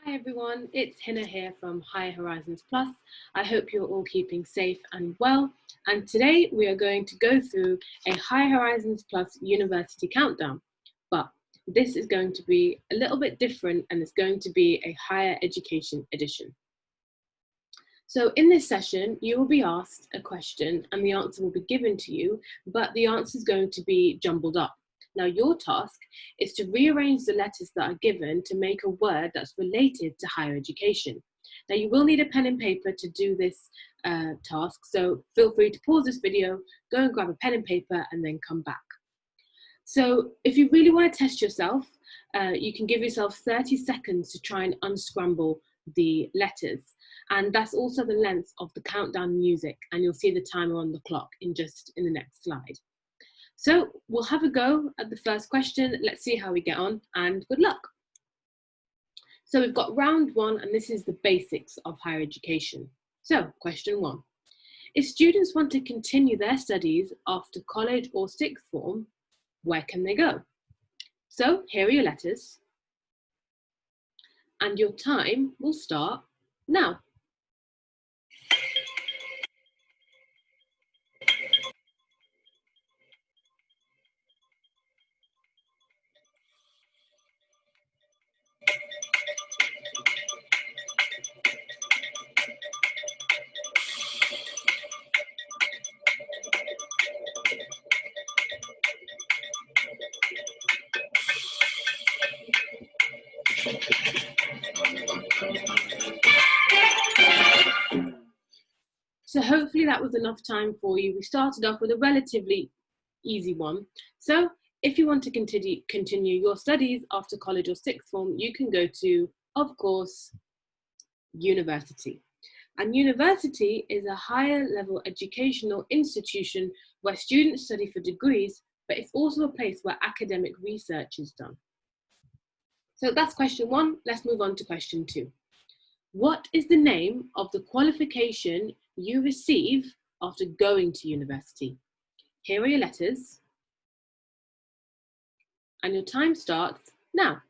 Hi everyone, it's Hina here from Higher Horizons Plus. I hope you're all keeping safe and well. And today we are going to go through a Higher Horizons Plus University countdown. But this is going to be a little bit different and it's going to be a higher education edition. So in this session, you will be asked a question and the answer will be given to you, but the answer is going to be jumbled up. Now your task is to rearrange the letters that are given to make a word that's related to higher education. Now you will need a pen and paper to do this task, so feel free to pause this video, go and grab a pen and paper and then come back. So if you really want to test yourself, you can give yourself 30 seconds to try and unscramble the letters. And that's also the length of the countdown music, and you'll see the timer on the clock in the next slide. So we'll have a go at the first question. Let's see how we get on, and good luck. So we've got round one, and this is the basics of higher education. So question one, if students want to continue their studies after college or sixth form, where can they go? So here are your letters, and your time will start now. So hopefully that was enough time for you. We started off with a relatively easy one. So if you want to continue your studies after college or sixth form, you can go to, of course, university. And university is a higher level educational institution where students study for degrees, but it's also a place where academic research is done. So that's question one. Let's move on to question two. What is the name of the qualification you receive after going to university? Here are your letters, and your time starts now.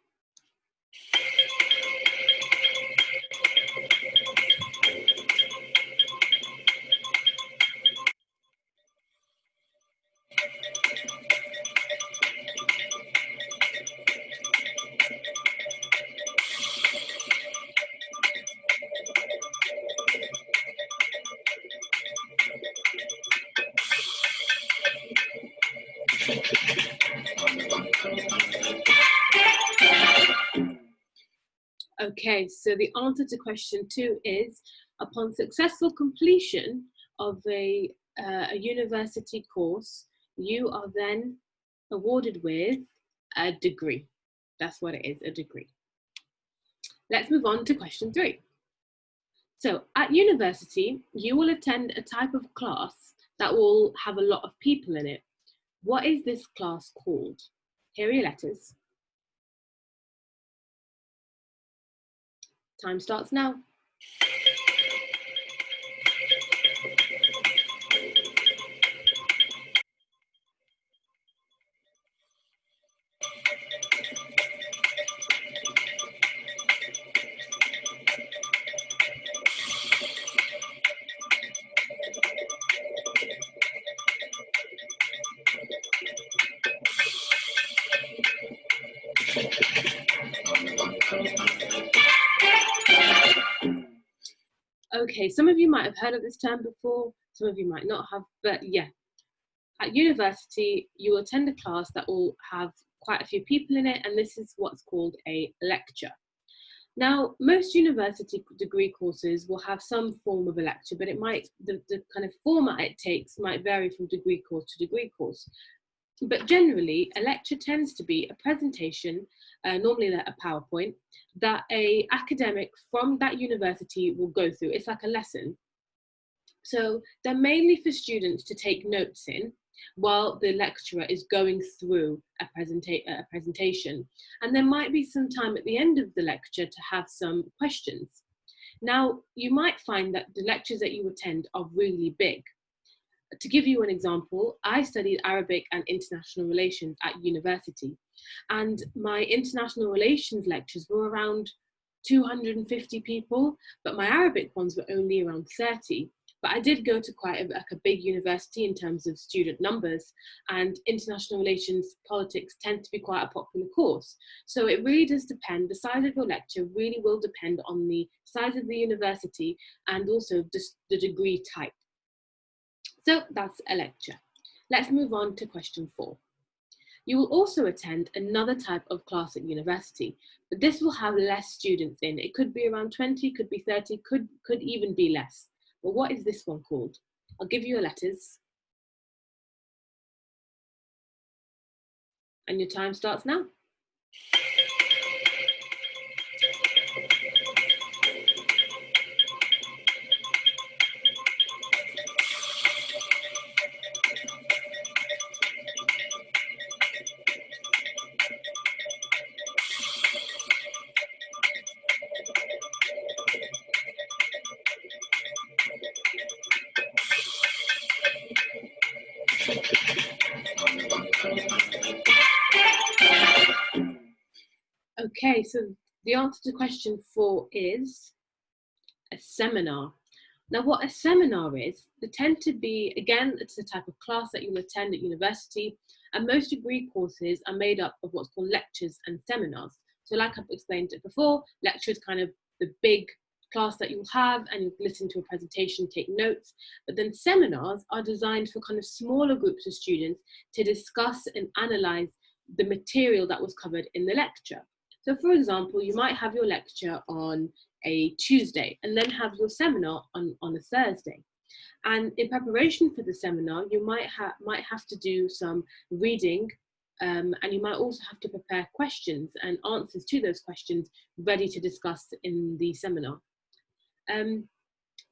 Okay, so the answer to question two is, upon successful completion of a university course, you are then awarded with a degree. That's what it is, a degree. Let's move on to question three. So at university, you will attend a type of class that will have a lot of people in it. What is this class called? Here are your letters. Time starts now. Okay, some of you might have heard of this term before, some of you might not have, but yeah. At university, you will attend a class that will have quite a few people in it, and this is what's called a lecture. Now, most university degree courses will have some form of a lecture, but the kind of format it takes might vary from degree course to degree course. But generally, a lecture tends to be a presentation, normally a PowerPoint, that a academic from that university will go through. It's like a lesson. So they're mainly for students to take notes in while the lecturer is going through a presentation. And there might be some time at the end of the lecture to have some questions. Now, you might find that the lectures that you attend are really big. To give you an example, I studied Arabic and international relations at university, and my international relations lectures were around 250 people, but my Arabic ones were only around 30. But I did go to quite a big university in terms of student numbers, and international relations politics tend to be quite a popular course. So it really does depend. The size of your lecture really will depend on the size of the university and also just the degree type. So that's a lecture. Let's move on to question 4. You will also attend another type of class at university, but this will have less students in. It could be around 20, could be 30, could even be less. But what is this one called? I'll give you your letters. And your time starts now. Okay, so the answer to question 4 is a seminar. Now, what a seminar is, they tend to be, again, it's the type of class that you'll attend at university, and most degree courses are made up of what's called lectures and seminars. So like I've explained it before, lecture is kind of the big class that you'll have and you'll listen to a presentation, take notes, but then seminars are designed for kind of smaller groups of students to discuss and analyze the material that was covered in the lecture. So for example, you might have your lecture on a Tuesday and then have your seminar on a Thursday. And in preparation for the seminar, you might have to do some reading, and you might also have to prepare questions and answers to those questions ready to discuss in the seminar.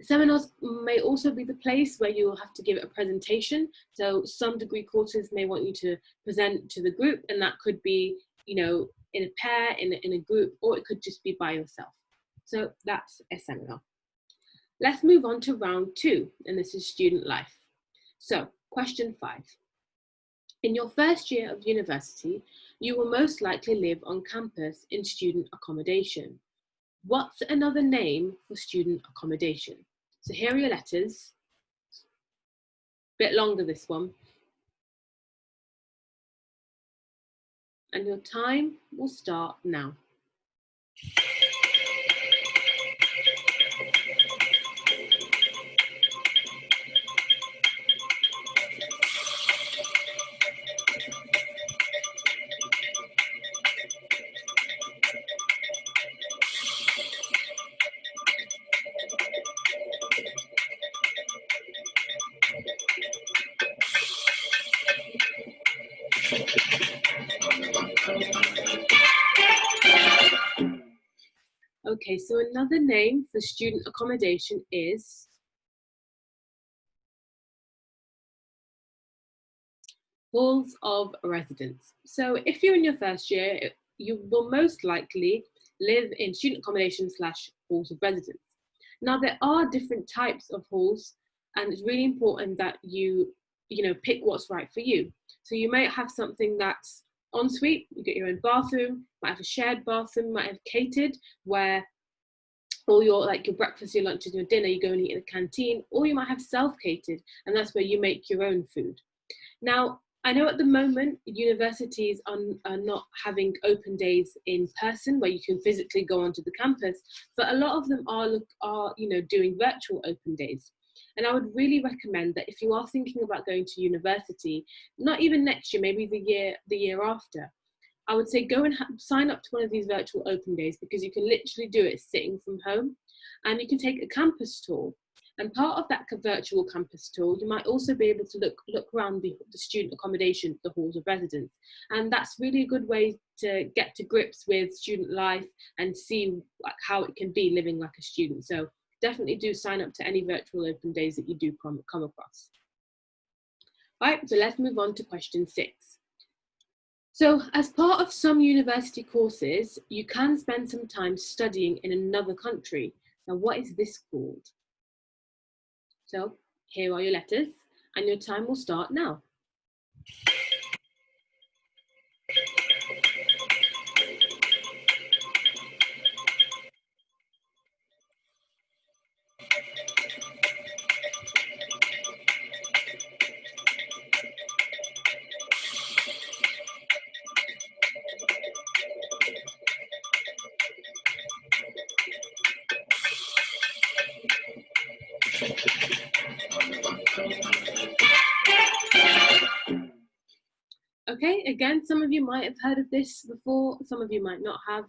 Seminars may also be the place where you'll have to give a presentation. So some degree courses may want you to present to the group, and that could be, you know, in a pair, in a group, or it could just be by yourself. So that's a seminar. Let's move on to round 2, and this is student life. So question 5. In your first year of university, you will most likely live on campus in student accommodation. What's another name for student accommodation? So here are your letters. Bit longer this one. And your time will start now. Okay, so another name for student accommodation is halls of residence. So if you're in your first year, you will most likely live in student accommodation / halls of residence. Now there are different types of halls, and it's really important that you pick what's right for you. So you might have something that's ensuite, you get your own bathroom, might have a shared bathroom, might have catered, where all your breakfast, your lunch and your dinner, you go and eat in a canteen, or you might have self-catered, and that's where you make your own food. Now, I know at the moment universities are not having open days in person where you can physically go onto the campus, but a lot of them are doing virtual open days. And I would really recommend that if you are thinking about going to university, not even next year, maybe the year after, I would say go and sign up to one of these virtual open days, because you can literally do it sitting from home, and you can take a campus tour. And part of that virtual campus tour, you might also be able to look around the student accommodation, the halls of residence. And that's really a good way to get to grips with student life and see how it can be living like a student. So definitely do sign up to any virtual open days that you do come across. All right, so let's move on to question 6. So as part of some university courses, you can spend some time studying in another country. Now, what is this called? So here are your letters, and your time will start now. Okay, again, some of you might have heard of this before, some of you might not have,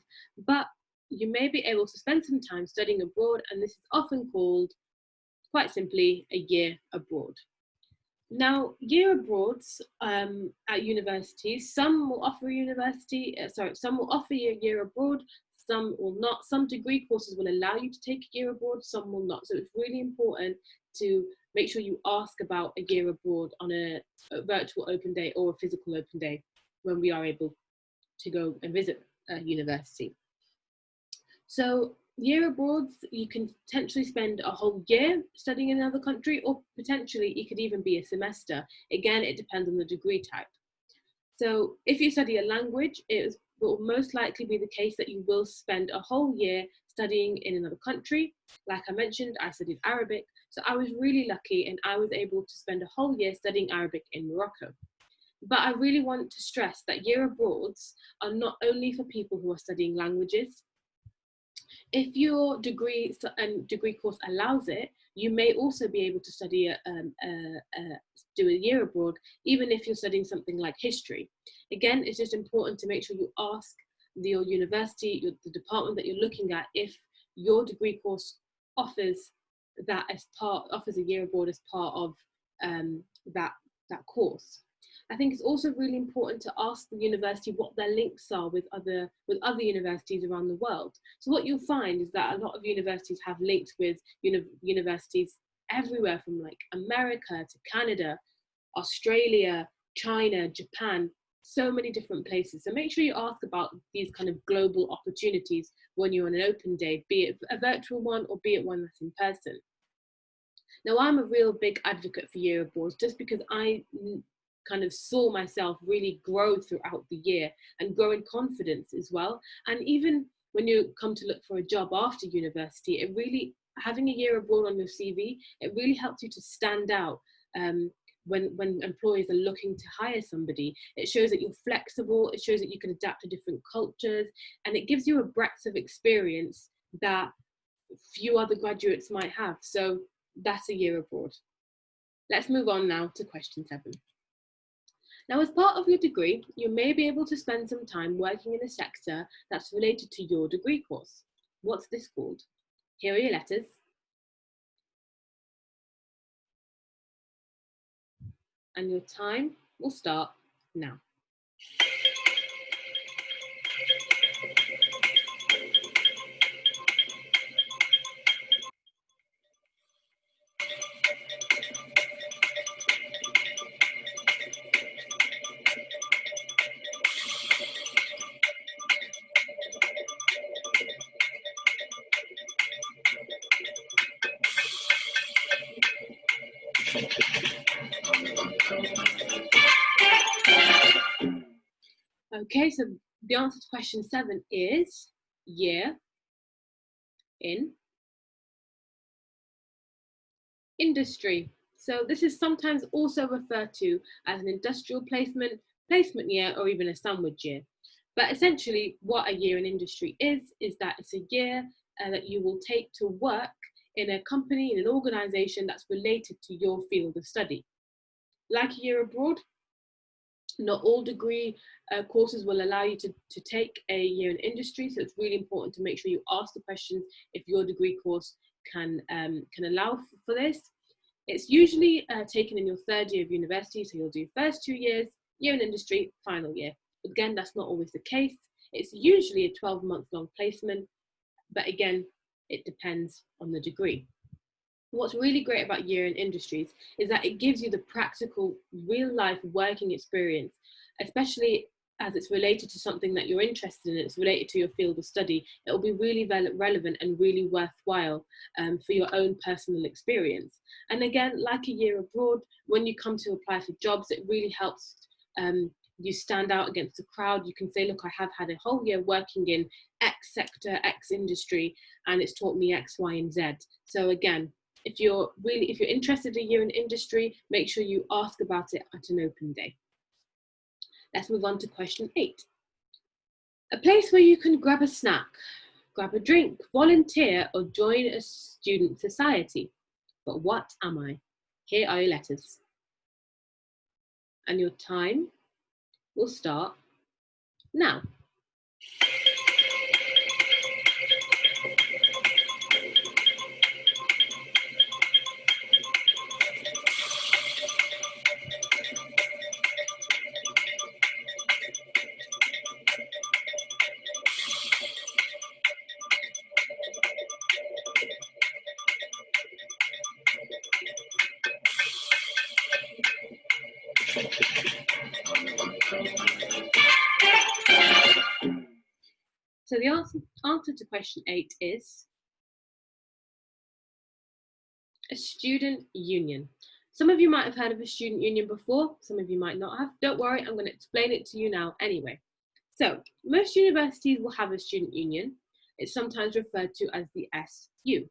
but you may be able to spend some time studying abroad, and this is often called, quite simply, a year abroad. Now, year abroads at universities, some will offer some will offer you a year abroad, some will not. Some degree courses will allow you to take a year abroad, some will not. So it's really important to make sure you ask about a year abroad on a virtual open day or a physical open day when we are able to go and visit a university. So year abroads, you can potentially spend a whole year studying in another country, or potentially it could even be a semester. Again, it depends on the degree type. So if you study a language, it will most likely be the case that you will spend a whole year studying in another country. Like I mentioned, I studied Arabic, so I was really lucky and I was able to spend a whole year studying Arabic in Morocco. But I really want to stress that year abroads are not only for people who are studying languages. If your degree course allows it, you may also be able to study do a year abroad, even if you're studying something like history. Again, it's just important to make sure you ask your university, the department that you're looking at, if your degree course offers a year abroad as part of that course. I think it's also really important to ask the university what their links are with other universities around the world. So what you'll find is that a lot of universities have links with universities everywhere, from like America to Canada, Australia, China, Japan, so many different places. So make sure you ask about these kind of global opportunities when you're on an open day, be it a virtual one or be it one that's in person. Now, I'm a real big advocate for year abroad, just because I kind of saw myself really grow throughout the year and grow in confidence as well. And even when you come to look for a job after university, having a year abroad on your CV, it really helps you to stand out when employers are looking to hire somebody. It shows that you're flexible, it shows that you can adapt to different cultures, and it gives you a breadth of experience that few other graduates might have. So that's a year abroad. Let's move on now to question 7. Now, as part of your degree, you may be able to spend some time working in a sector that's related to your degree course. What's this called? Here are your letters. And your time will start now. Okay, so the answer to question 7 is year in industry. So this is sometimes also referred to as an industrial placement year, or even a sandwich year. But essentially what a year in industry is that it's a year that you will take to work in a company, in an organization that's related to your field of study. Like a year abroad, not all degree courses will allow you to take a year in industry, so it's really important to make sure you ask the questions if your degree course can allow for this. It's usually taken in your 3rd year of university, so you'll do first 2 years, year in industry, final year. But again, that's not always the case. It's usually a 12-month long placement, but again, it depends on the degree. What's really great about year in industries is that it gives you the practical, real-life working experience, especially as it's related to something that you're interested in, it's related to your field of study. It will be really relevant and really worthwhile for your own personal experience. And again, like a year abroad, when you come to apply for jobs, it really helps you stand out against the crowd. You can say, look, I have had a whole year working in X sector, X industry, and it's taught me X, Y, and Z. So again, if you're interested in a year in industry, make sure you ask about it at an open day. Let's move on to question 8. A place where you can grab a snack, grab a drink, volunteer, or join a student society. But what am I? Here are your letters. And your time will start now. So the answer to question 8 is a student union. Some of you might have heard of a student union before, some of you might not have. Don't worry, I'm going to explain it to you now anyway. So most universities will have a student union. It's sometimes referred to as the SU.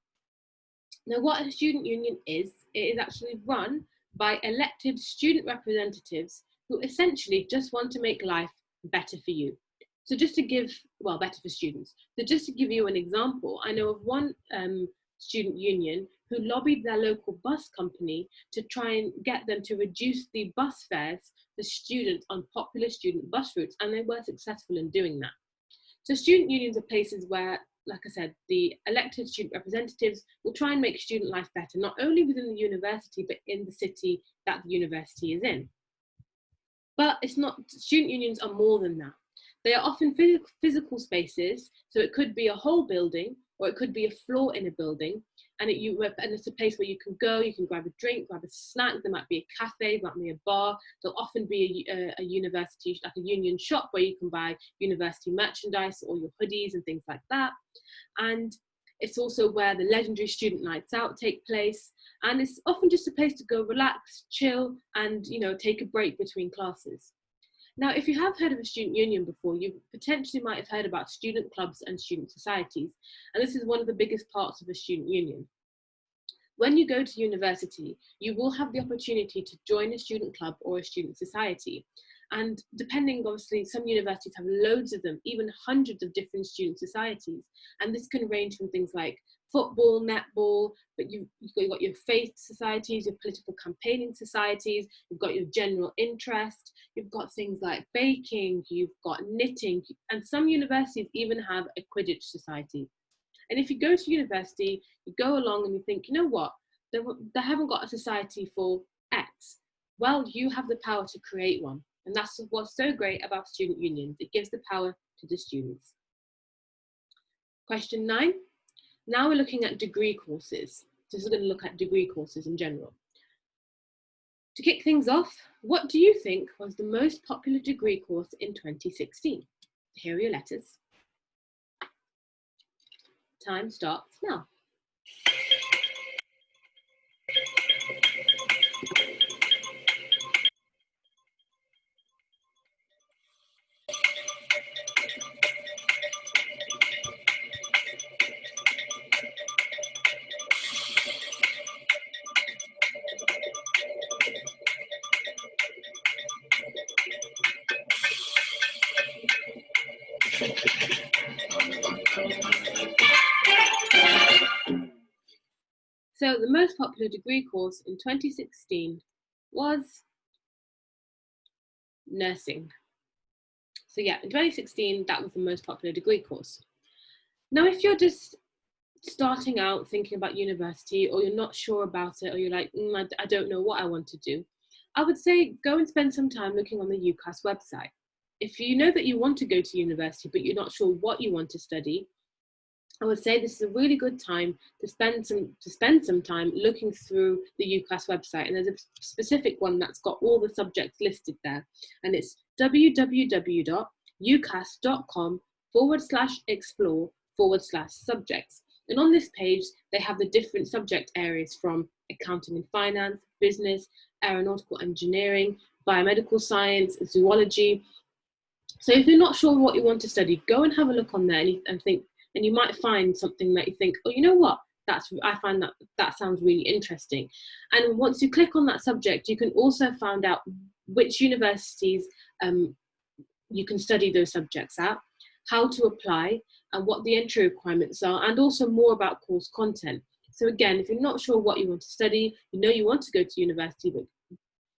Now what a student union is, it is actually run by elected student representatives who essentially just want to make life better for you. So just to give, well, better for students. So just to give you an example, I know of one student union who lobbied their local bus company to try and get them to reduce the bus fares for students on popular student bus routes, and they were successful in doing that. So student unions are places where, like I said, the elected student representatives will try and make student life better, not only within the university, but in the city that the university is in. But it's not, student unions are more than that. They are often physical spaces, so it could be a whole building, or it could be a floor in a building, and it's a place where you can go, you can grab a drink, grab a snack, there might be a cafe, there might be a bar, there'll often be a university, like a union shop where you can buy university merchandise or your hoodies and things like that. And it's also where the legendary student nights out take place, and it's often just a place to go relax, chill, and take a break between classes. Now, if you have heard of a student union before, you potentially might have heard about student clubs and student societies, and this is one of the biggest parts of a student union. When you go to university, you will have the opportunity to join a student club or a student society. And depending, obviously, some universities have loads of them, even hundreds of different student societies. And this can range from things like football, netball, but you've got your faith societies, your political campaigning societies, you've got your general interest, you've got things like baking, you've got knitting, and some universities even have a Quidditch society. And if you go to university, you go along and you think, you know what, they haven't got a society for X. Well, you have the power to create one. And that's what's so great about student unions. It gives the power to the students. Question 9. Now we're looking at degree courses. This is going to look at degree courses in general. To kick things off, what do you think was the most popular degree course in 2016? Here are your letters. Time starts now. So the most popular degree course in 2016 was nursing. So yeah, in 2016, that was the most popular degree course. Now, if you're just starting out thinking about university, or you're not sure about it, or you're like, I don't know what I want to do, I would say go and spend some time looking on the UCAS website. If you know that you want to go to university, but you're not sure what you want to study, I would say this is a really good time to spend some time looking through the UCAS website. And there's a specific one that's got all the subjects listed there. And it's www.ucas.com/explore/subjects. And on this page, they have the different subject areas from accounting and finance, business, aeronautical engineering, biomedical science, zoology. So if you're not sure what you want to study, go and have a look on there and think, and you might find something that you think, oh, you know what? I find that sounds really interesting. And once you click on that subject, you can also find out which universities you can study those subjects at, how to apply, and what the entry requirements are, and also more about course content. So again, if you're not sure what you want to study, you know you want to go to university,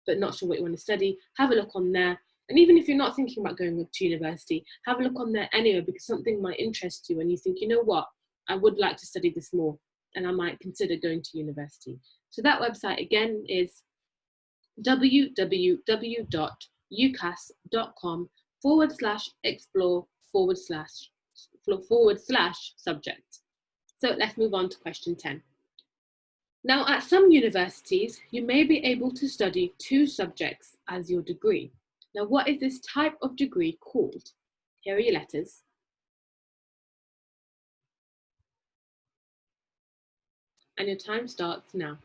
but not sure what you want to study, have a look on there. And even if you're not thinking about going to university, have a look on there anyway, because something might interest you and you think, you know what, I would like to study this more and I might consider going to university. So that website again is www.ucas.com/explore/subject. So let's move on to question 10. Now, at some universities, you may be able to study 2 subjects as your degree. Now, what is this type of degree called? Here are your letters. And your time starts now.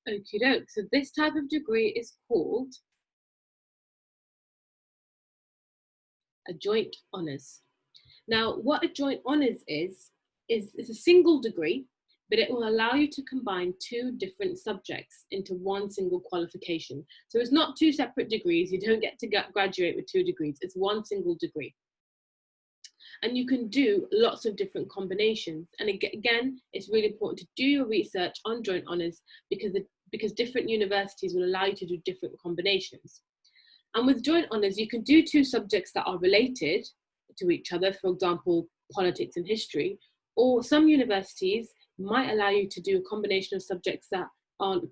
Okie doke. So this type of degree is called a joint honours. Now, what a joint honours is a single degree, but it will allow you to combine 2 different subjects into one single qualification. So it's not 2 separate degrees. You don't get to graduate with 2 degrees. It's one single degree. And you can do lots of different combinations. And again, it's really important to do your research on joint honours because different universities will allow you to do different combinations. And with joint honours, you can do 2 subjects that are related to each other, for example, politics and history, or some universities might allow you to do a combination of subjects that aren't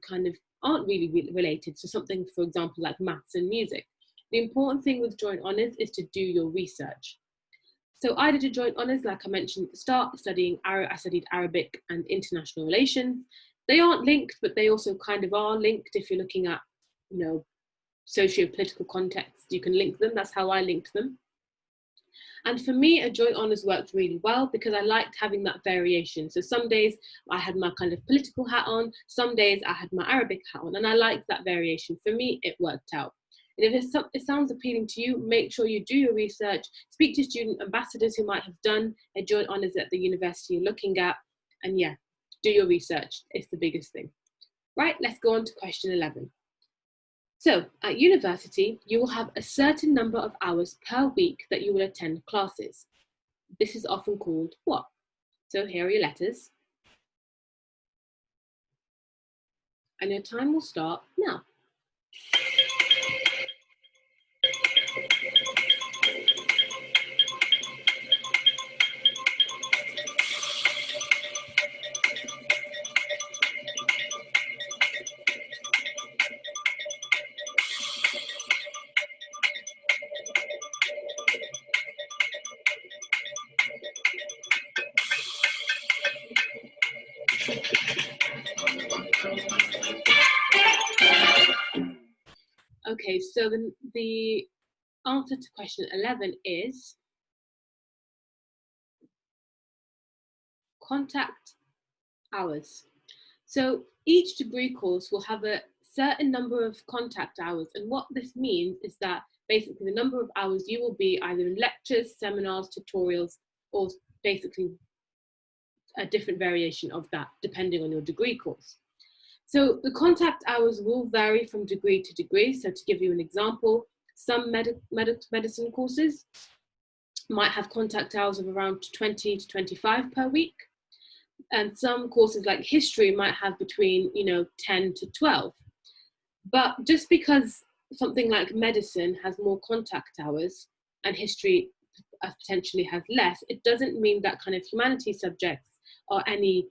really related. So something, for example, like maths and music. The important thing with joint honours is to do your research. So I did a joint honours, like I mentioned at the start, I studied Arabic and international relations. They aren't linked, but they also kind of are linked. If you're looking at, socio-political context, you can link them. That's how I linked them. And for me, a joint honours worked really well because I liked having that variation. So some days I had my kind of political hat on, some days I had my Arabic hat on, and I liked that variation. For me, it worked out. And if it sounds appealing to you, make sure you do your research, speak to student ambassadors who might have done a joint honours at the university you're looking at, and yeah, do your research. It's the biggest thing. Right, let's go on to question 11. So at university, you will have a certain number of hours per week that you will attend classes. This is often called what? So here are your letters. And your time will start now. Okay, so the answer to question 11 is contact hours. So each degree course will have a certain number of contact hours, and what this means is that basically the number of hours you will be either in lectures, seminars, tutorials, or basically a different variation of that depending on your degree course. So the contact hours will vary from degree to degree. So to give you an example, some medicine courses might have contact hours of around 20 to 25 per week. And some courses like history might have between 10 to 12. But just because something like medicine has more contact hours and history potentially has less, it doesn't mean that kind of humanities subjects are any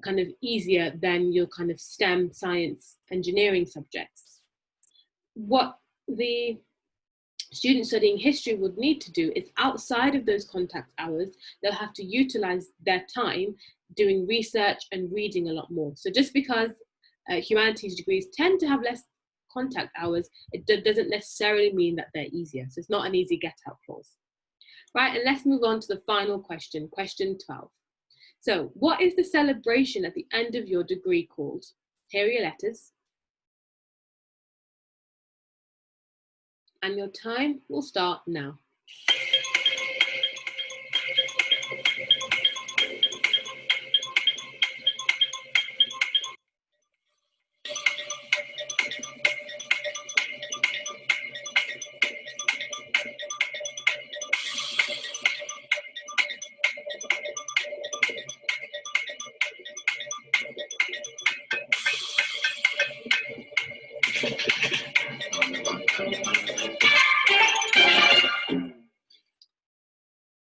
kind of easier than your kind of STEM, science, engineering subjects. What the students studying history would need to do is outside of those contact hours, they'll have to utilize their time doing research and reading a lot more. So just because humanities degrees tend to have less contact hours, it doesn't necessarily mean that they're easier. So it's not an easy get out clause. Right, and let's move on to the final question, question 12. So what is the celebration at the end of your degree called? Here are your letters. And your time will start now.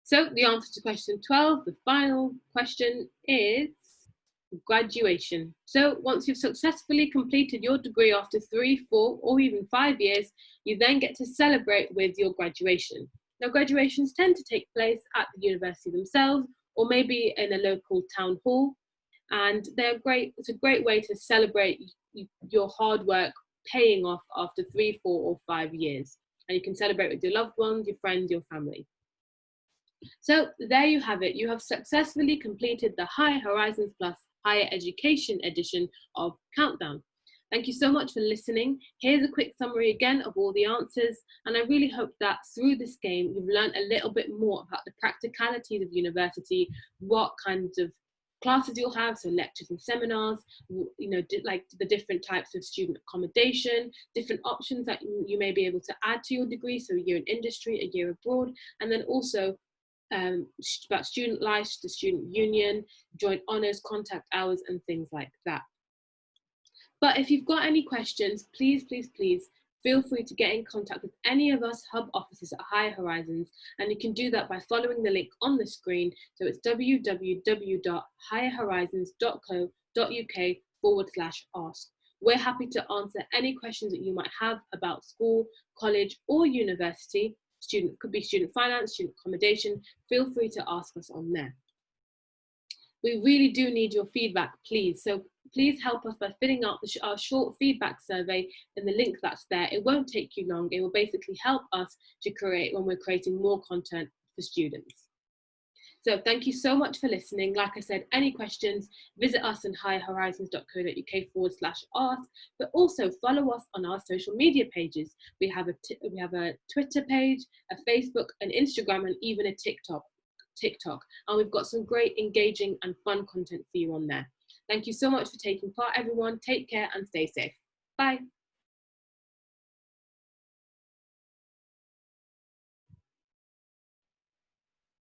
So the answer to question 12, the final question, is graduation. So once you've successfully completed your degree after 3, 4, or even 5 years, you then get to celebrate with your graduation. Now, graduations tend to take place at the university themselves, or maybe in a local town hall, and they're great. It's a great way to celebrate your hard work paying off after 3, 4, or 5 years. And you can celebrate with your loved ones, your friends, your family. So there you have it. You have successfully completed the Higher Horizons Plus Higher Education edition of Countdown. Thank you so much for listening. Here's a quick summary again of all the answers. And I really hope that through this game, you've learned a little bit more about the practicalities of university, what kinds of classes you'll have, so lectures and seminars, you know, like the different types of student accommodation, different options that you may be able to add to your degree, so a year in industry, a year abroad, and then also about student life, the student union, joint honours, contact hours, and things like that. But if you've got any questions, please feel free to get in contact with any of us hub offices at Higher Horizons, and you can do that by following the link on the screen. So it's www.higherhorizons.co.uk/ask. We're happy to answer any questions that you might have about school, college, or university. Could be student finance, student accommodation. Feel free to ask us on there. We really do need your feedback, please. So please help us by filling out our short feedback survey in the link that's there. It won't take you long. It will basically help us to create when we're creating more content for students. So thank you so much for listening. Like I said, any questions, visit us on higherhorizons.co.uk/ask, but also follow us on our social media pages. We have a Twitter page, a Facebook, an Instagram, and even a TikTok. And we've got some great engaging and fun content for you on there. Thank you so much for taking part, everyone. Take care and stay safe. Bye.